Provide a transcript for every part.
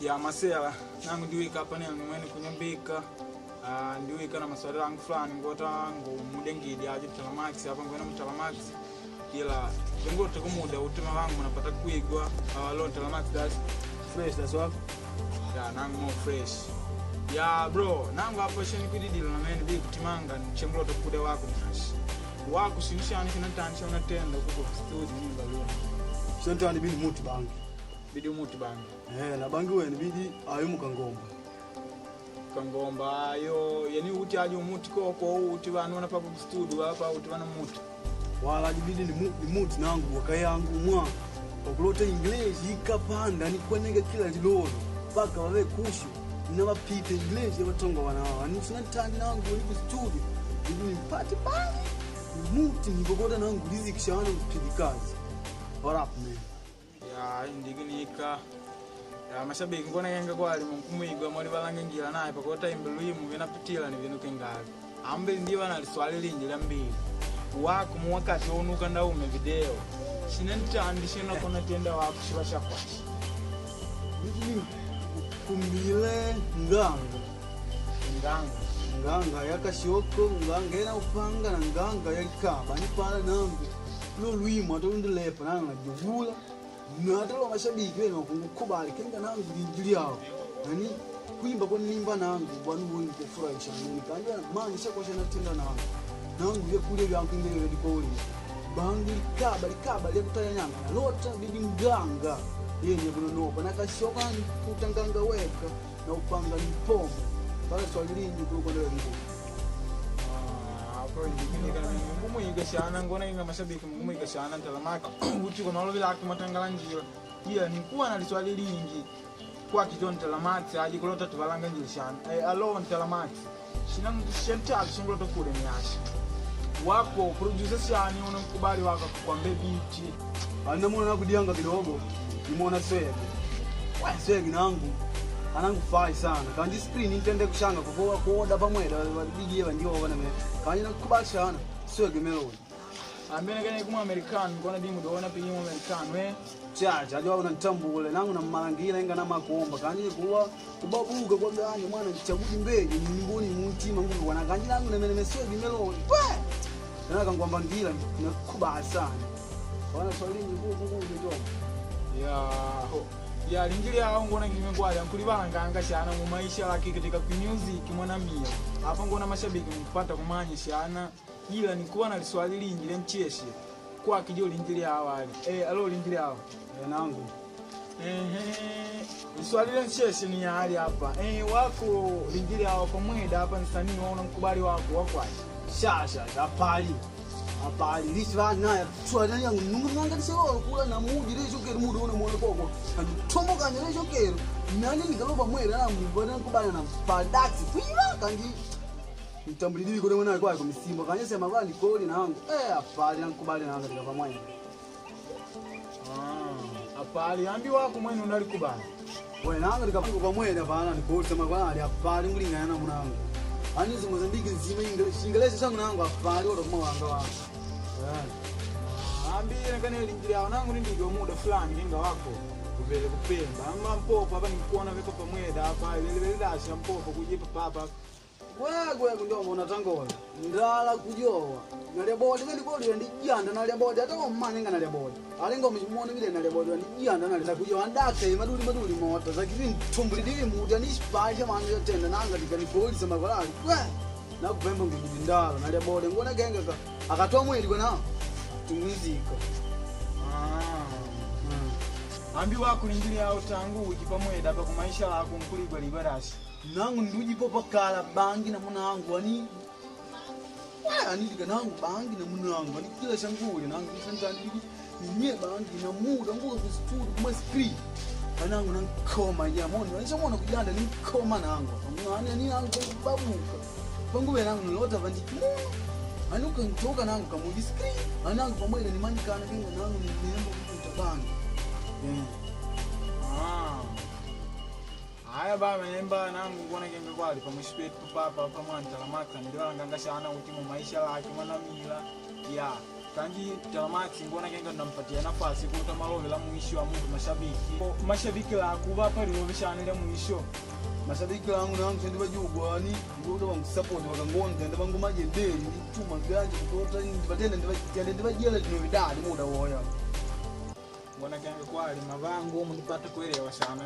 Ya masela nangu ndiwika hapa ni mwene kunyambika ndiwika na maswali yangu fulani ngota ngo mudengidi aje Ntalamax hapa ngona Ntalamax ila ngota kumuda utima wangu unapata kuigwa lo Ntalamax that's fresh that's wako ya nangu more fresh ya bro nangu hapa sheni kudidila na mene bi kutimanga nchenglo to kude wako mtashi wako sinishani kinatanisha unatenda huko studio ni balona sentani bidi muti bangi bidi muti bangi na bangi wene bidi ayo mukangomba kangomba ayo yani uti aje umuti koko uti bana wana papa studio hapa uti bana muti wala bidi ni muti nangu wakayangu mwa okulota English ikapanda ni kwenye kila lolo paka wale kushu na wapite English yabatonga wana wao sina tandi nangu ni studio bidi nipate bangi muti ngogoda nangu rizikishana kupidikazi what up man ya indiginika ya mashabiki ngona yenga kwa ali mkumwigwa muri balange ngira naye pakota imbeluimu vinapitila ni vinuke ngali ambe ndiwa na swali lingi la mbili wako mwakati onuka ndaume video sinentandi shina kona tenda wako shibasha kwashi kumbile nganga yakashoko nganga ena upanga na nganga yakaba ni pala nangu lo luimo atondelepa nanga juvula natalo mashabiki wena wakukubali kenga nangu linjili yao nani kuimba kwa nimba nangu bwanu bwani kufurahisha nani kanja mani shakwa shana tenda nangu ya kule vyangu ngele vedikoli bangi likaba liyakutaya nyanga nalota bidi mganga yenye bunonopa nakashoka kutanganga weka na upanga nipomo pala swali lingi kulukondele lingu ngumuyiga shana ngona inga mashabiki ngumuyiga shana Ntalamax uti kono lovila akumatangala njira iya nikuwa na liswali lingi kwa kiton Ntalamax aje kulota tubalanga njira shana alo Ntalamax shina shenta shingolo kule ni asha wako producer shani unakubali wako kwa beat ana mwana nakudianga kidogo nimeona swegi nangu anangu fai sana kandi screen nitende kushanga kwa kuoda pamweda wabigi ndio wana me kandi nakubashana swegi melody ambene kene kuma American ngona dimu doona pinyi mu American we chacha ajua unanitambule nangu na malangira inga na makomba kandi kuwa kubabuka kwa gani mwana chabuji mbeje ni mboni mutima nguvu wana kandi nangu na mene swegi melody we na kangwamba ngira nakubashana sana wana swali nguvu ndio ya lingili hao ngona ngimengwali ankulibanga shana mu maisha laki katika music mwana mio hapa ngona mashabiki mpata kumanya shana ila nikuwa na liswali lingi le mcheshi kwa kijio lingili hao ali alo lingili hao nangu liswali le mcheshi ni hali hapa wako lingili hao kwa mweda hapa nsanii waona mkubali wako shasha apali liswa na twala yangu nunganga disero kula na mudi lejo kero mudi ona mona koko antombo kanye lejo kero nani ngaloba mwera na mbona kubana na padax kuiva kangi mtambulidi kone mwana alikuwa kwa misimba kanye sema kwa ni kodi na wangu apali nankubali na katika pamoja apali ambi wako mwene unalikubali wewe nanga nikapanga kwa mwera bana ni kodi sema kwa ali apali ngulingana na mwanangu ani zo Mozambique nzima English sangu nangu apali odo kuma wanga wangu ambi nakane lingilia wanangu ndigo muda fulani ninga wako kuvele kupemba ama mpopo hapa nikuona viko pamweda hapa lele dasha mpopo kujipa papa wewe ndio unaona tangola ndala kujowa nale bodi ngani bodi ndijanda nale bodi hata kwa mama ninga nale bodi alengo mjimuone vile nale bodi ndijanda nale takujowa ndake maduli moto zakivini tumbulidi muda ni spaje manje tenda nanga dikani bodi sema balali na kupemba ngidi ndala nale bodi ngona genga akatoa mwili kona tumiziko ambi wako lingilia au tangu wiki pamweda hapa kwa maisha yako mkuligwa libarashi nangu nduji popa kala bangi na mwana wangu ani nangu bangi na mwana wangu ani kila shanguli nangu nisantani nye bangi na muda nguo kustudu kuma screen nangu nankoma ya moni wanisha mwana kujanda ni koma nangu ani nangu babuka pangu we nangu nilota vandiki ani ukantoka nangu kamudi screen nangu pamoja ni manikana kinga nangu ni nembo kutabanga haya baba nemba nangu ngona kenge kwali pamushpetu papa Ntalamax ndio nganga shana uti mu maisha lake mwana mila ya kanji Ntalamax ngona kenga ndampatia nafasi kuta malove la mwisho wa mungu mashabiki la kuba pali robishana ile mwisho mashabiki langu nangu sendi bajugwani ndoto bangusupport bakangonda ndabangumaje deli chuma ganje kutota batende ndibajela dino bidali muda woya ngona kenga kwali mavango mundipata kuelewa sana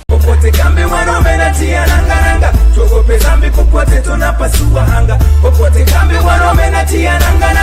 popote kambi wanaume natia nanga tuogope zambi popote tunapasua hanga popote kambi wanaume natia nanga